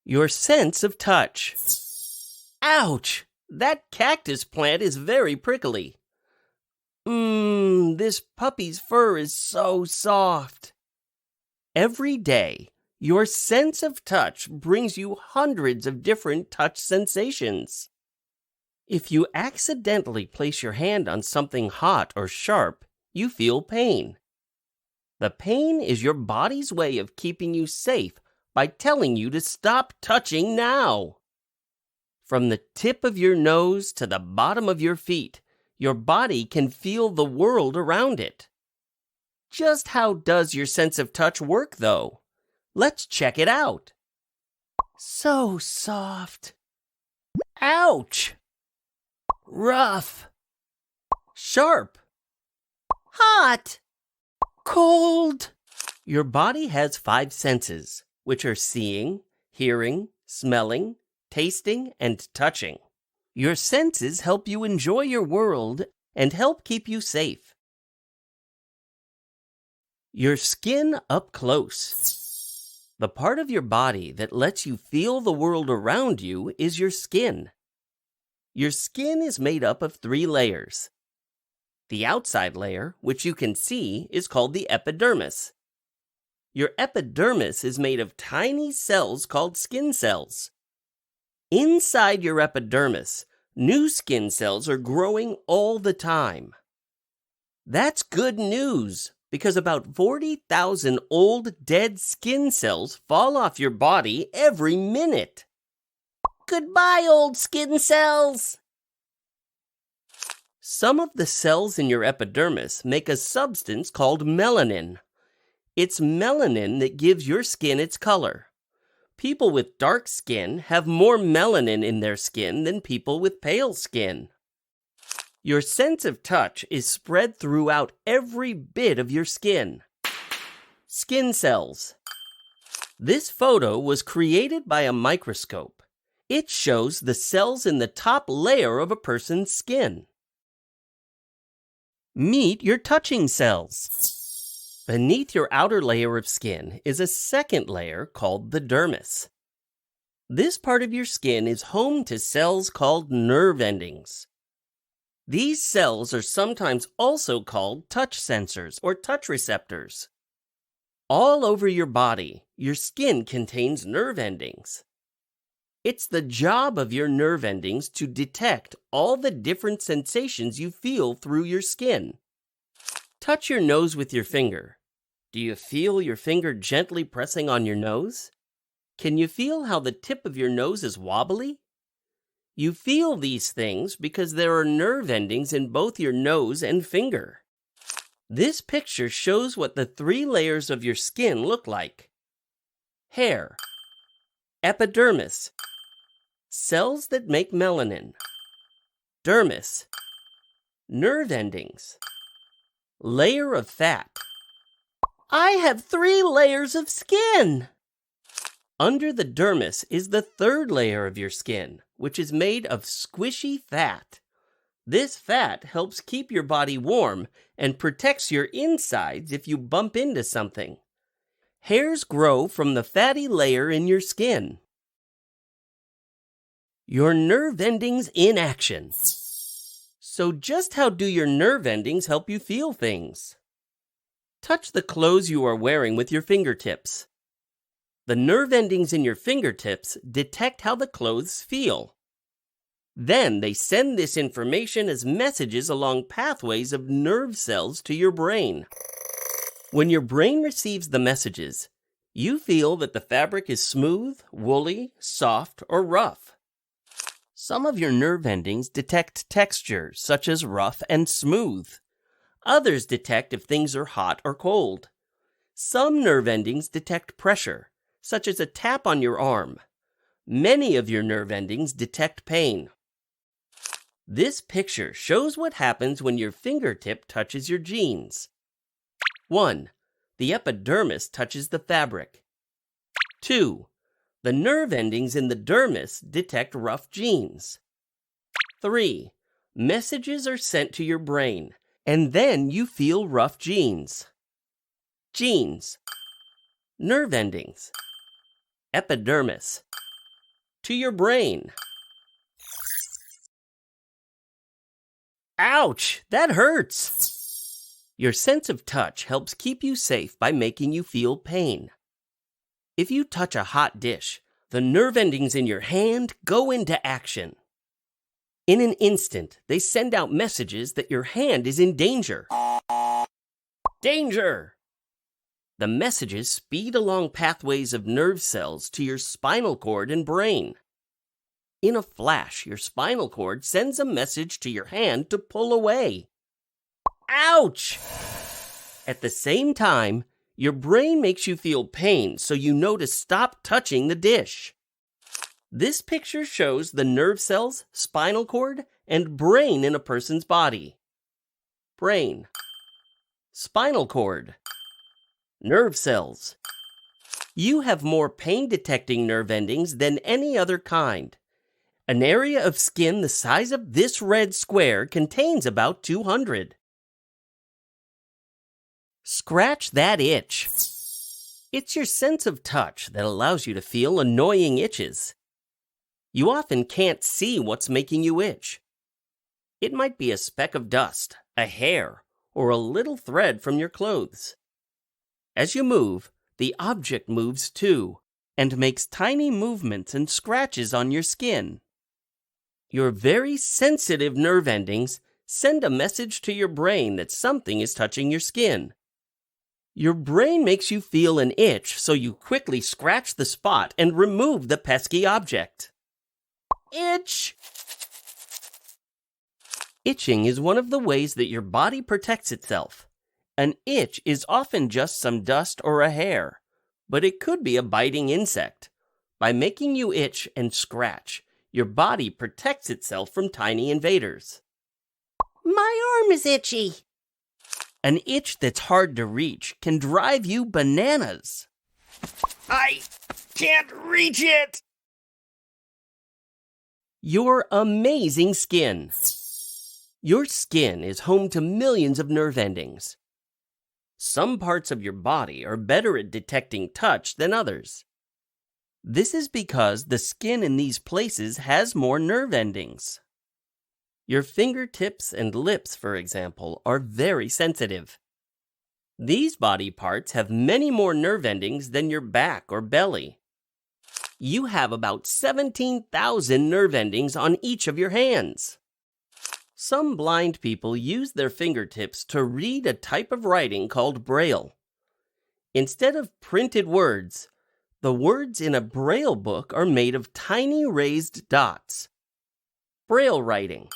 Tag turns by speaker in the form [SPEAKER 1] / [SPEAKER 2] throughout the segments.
[SPEAKER 1] Your sense of touch. Ouch! That cactus plant is very prickly. This puppy's fur is so soft. Every day, your sense of touch brings you hundreds of different touch sensations. If you accidentally place your hand on something hot or sharp, you feel pain. The pain is your body's way of keeping you safe by telling you to stop touching now. From the tip of your nose to the bottom of your feet, your body can feel the world around it. Just how does your sense of touch work, though? Let's check it out. So soft. Ouch! Rough. Sharp. Hot. Cold. Your body has 5 senses, which are seeing, hearing, smelling, tasting, and touching. Your senses help you enjoy your world and help keep you safe. Your skin up close. The part of your body that lets you feel the world around you is your skin. Your skin is made up of 3 layers. The outside layer, which you can see, is called the epidermis. Your epidermis is made of tiny cells called skin cells. Inside your epidermis, new skin cells are growing all the time. That's good news, because about 40,000 old dead skin cells fall off your body every minute. Goodbye, old skin cells! Some of the cells in your epidermis make a substance called melanin. It's melanin that gives your skin its color. People with dark skin have more melanin in their skin than people with pale skin. Your sense of touch is spread throughout every bit of your skin. Skin cells. This photo was created by a microscope. It shows the cells in the top layer of a person's skin. Meet your touching cells. Beneath your outer layer of skin is a second layer called the dermis. This part of your skin is home to cells called nerve endings. These cells are sometimes also called touch sensors or touch receptors. All over your body, your skin contains nerve endings. It's the job of your nerve endings to detect all the different sensations you feel through your skin. Touch your nose with your finger. Do you feel your finger gently pressing on your nose? Can you feel how the tip of your nose is wobbly? You feel these things because there are nerve endings in both your nose and finger. This picture shows what the 3 layers of your skin look like. Hair. Epidermis. Cells that make melanin. Dermis. Nerve endings. Layer of fat. I have 3 layers of skin! Under the dermis is the 3rd layer of your skin, which is made of squishy fat. This fat helps keep your body warm and protects your insides if you bump into something. Hairs grow from the fatty layer in your skin. Your nerve endings in action. So just how do your nerve endings help you feel things? Touch the clothes you are wearing with your fingertips. The nerve endings in your fingertips detect how the clothes feel. Then they send this information as messages along pathways of nerve cells to your brain. When your brain receives the messages, you feel that the fabric is smooth, woolly, soft, or rough. Some of your nerve endings detect textures, such as rough and smooth. Others detect if things are hot or cold. Some nerve endings detect pressure, such as a tap on your arm. Many of your nerve endings detect pain. This picture shows what happens when your fingertip touches your jeans. 1. The epidermis touches the fabric. 2. The nerve endings in the dermis detect rough jeans. 3. Messages are sent to your brain, and then you feel rough jeans. Jeans. Nerve endings. Epidermis. to your brain. Ouch! That hurts! Your sense of touch helps keep you safe by making you feel pain. If you touch a hot dish, the nerve endings in your hand go into action. In an instant, they send out messages that your hand is in danger. Danger! The messages speed along pathways of nerve cells to your spinal cord and brain. In a flash, your spinal cord sends a message to your hand to pull away. Ouch! At the same time, your brain makes you feel pain, so you know to stop touching the dish. This picture shows the nerve cells, spinal cord, and brain in a person's body. Brain. Spinal cord. Nerve cells. You have more pain-detecting nerve endings than any other kind. An area of skin the size of this red square contains about 200. Scratch that itch. It's your sense of touch that allows you to feel annoying itches. You often can't see what's making you itch. It might be a speck of dust, a hair, or a little thread from your clothes. As you move, the object moves too, and makes tiny movements and scratches on your skin. Your very sensitive nerve endings send a message to your brain that something is touching your skin. Your brain makes you feel an itch, so you quickly scratch the spot and remove the pesky object. Itch! Itching is one of the ways that your body protects itself. An itch is often just some dust or a hair, but it could be a biting insect. By making you itch and scratch, your body protects itself from tiny invaders. My arm is itchy. An itch that's hard to reach can drive you bananas. I can't reach it! Your amazing skin. Your skin is home to millions of nerve endings. Some parts of your body are better at detecting touch than others. This is because the skin in these places has more nerve endings. Your fingertips and lips, for example, are very sensitive. These body parts have many more nerve endings than your back or belly. You have about 17,000 nerve endings on each of your hands. Some blind people use their fingertips to read a type of writing called Braille. Instead of printed words, the words in a Braille book are made of tiny raised dots. Braille writing.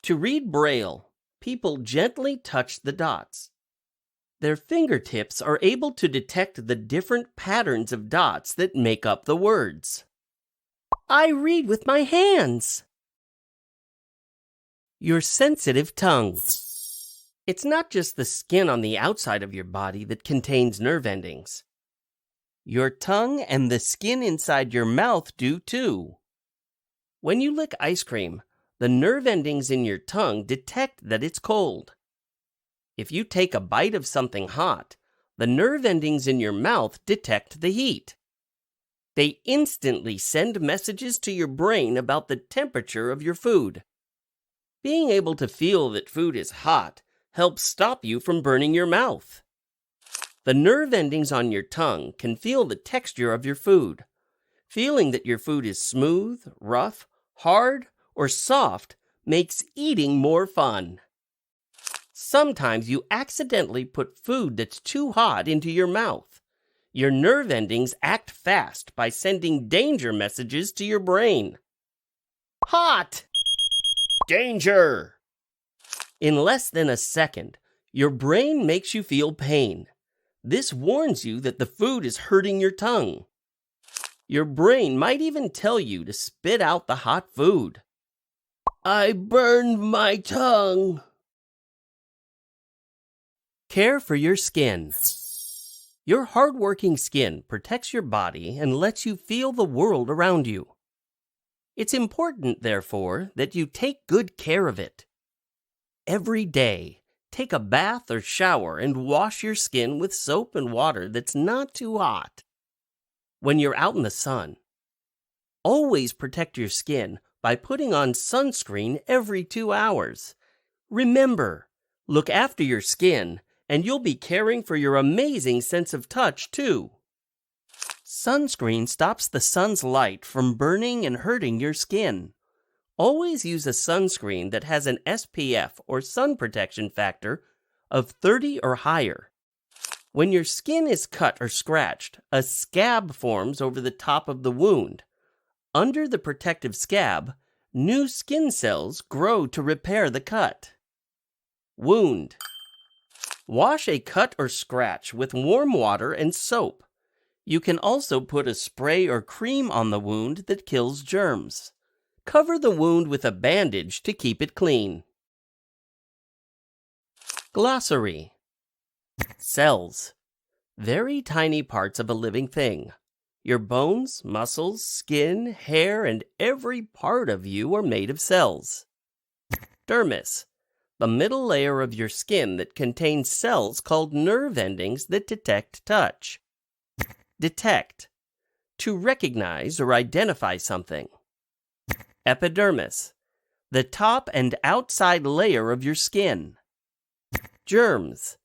[SPEAKER 1] To read Braille, people gently touch the dots. Their fingertips are able to detect the different patterns of dots that make up the words. I read with my hands. Your sensitive tongue. It's not just the skin on the outside of your body that contains nerve endings. Your tongue and the skin inside your mouth do too. When you lick ice cream, the nerve endings in your tongue detect that it's cold. If you take a bite of something hot, the nerve endings in your mouth detect the heat. They instantly send messages to your brain about the temperature of your food. Being able to feel that food is hot helps stop you from burning your mouth. The nerve endings on your tongue can feel the texture of your food. Feeling that your food is smooth, rough, hard, or soft makes eating more fun. Sometimes you accidentally put food that's too hot into your mouth. Your nerve endings act fast by sending danger messages to your brain. Hot! Danger! In less than a second, your brain makes you feel pain. This warns you that the food is hurting your tongue. Your brain might even tell you to spit out the hot food. I burned my tongue. Care for your skin. Your hardworking skin protects your body and lets you feel the world around you. It's important, therefore, that you take good care of it. Every day, take a bath or shower and wash your skin with soap and water that's not too hot. When you're out in the sun, Always protect your skin by putting on sunscreen every 2 hours. Remember, look after your skin, and you'll be caring for your amazing sense of touch, too. Sunscreen stops the sun's light from burning and hurting your skin. Always use a sunscreen that has an SPF or sun protection factor of 30 or higher. When your skin is cut or scratched, a scab forms over the top of the wound. Under the protective scab, new skin cells grow to repair the cut. Wound. Wash a cut or scratch with warm water and soap. You can also put a spray or cream on the wound that kills germs. Cover the wound with a bandage to keep it clean. Glossary. Cells. Very tiny parts of a living thing. Your bones, muscles, skin, hair, and every part of you are made of cells. Dermis. The middle layer of your skin that contains cells called nerve endings that detect touch. Detect. To recognize or identify something. Epidermis. The top and outside layer of your skin. Germs.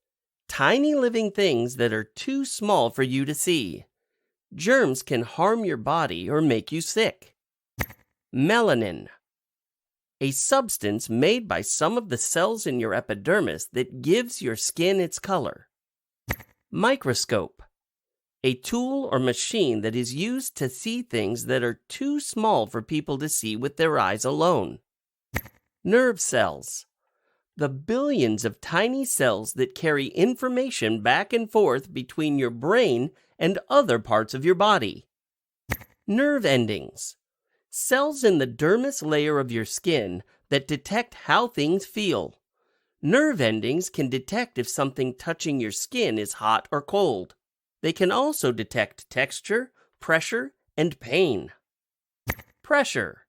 [SPEAKER 1] Tiny living things that are too small for you to see. Germs can harm your body or make you sick. Melanin. A substance made by some of the cells in your epidermis that gives your skin its color. Microscope. A tool or machine that is used to see things that are too small for people to see with their eyes alone. Nerve cells. The billions of tiny cells that carry information back and forth between your brain and other parts of your body. Nerve endings. Cells in the dermis layer of your skin that detect how things feel. Nerve endings can detect if something touching your skin is hot or cold. They can also detect texture, pressure, and pain. Pressure.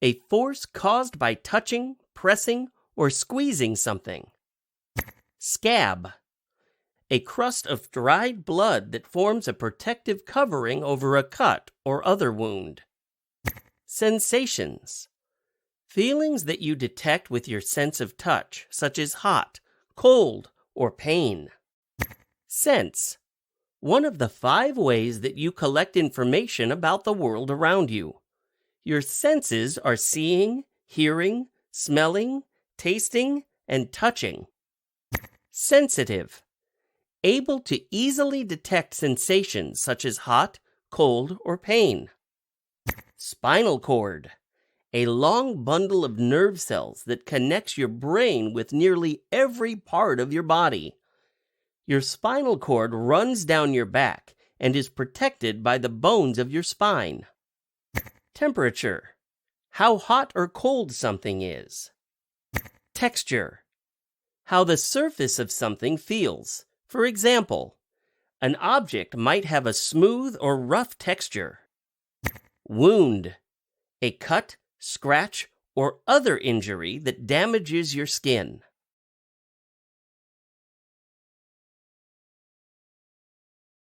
[SPEAKER 1] A force caused by touching, pressing, or squeezing something. Scab. A crust of dried blood that forms a protective covering over a cut or other wound. Sensations. Feelings that you detect with your sense of touch, such as hot, cold, or pain. Sense. One of the 5 ways that you collect information about the world around you. Your senses are seeing, hearing, smelling, tasting, and touching. Sensitive. Able to easily detect sensations such as hot, cold, or pain. Spinal cord. A long bundle of nerve cells that connects your brain with nearly every part of your body. Your spinal cord runs down your back and is protected by the bones of your spine. Temperature. How hot or cold something is. Texture. How the surface of something feels. For example, an object might have a smooth or rough texture. Wound. A cut, scratch, or other injury that damages your skin.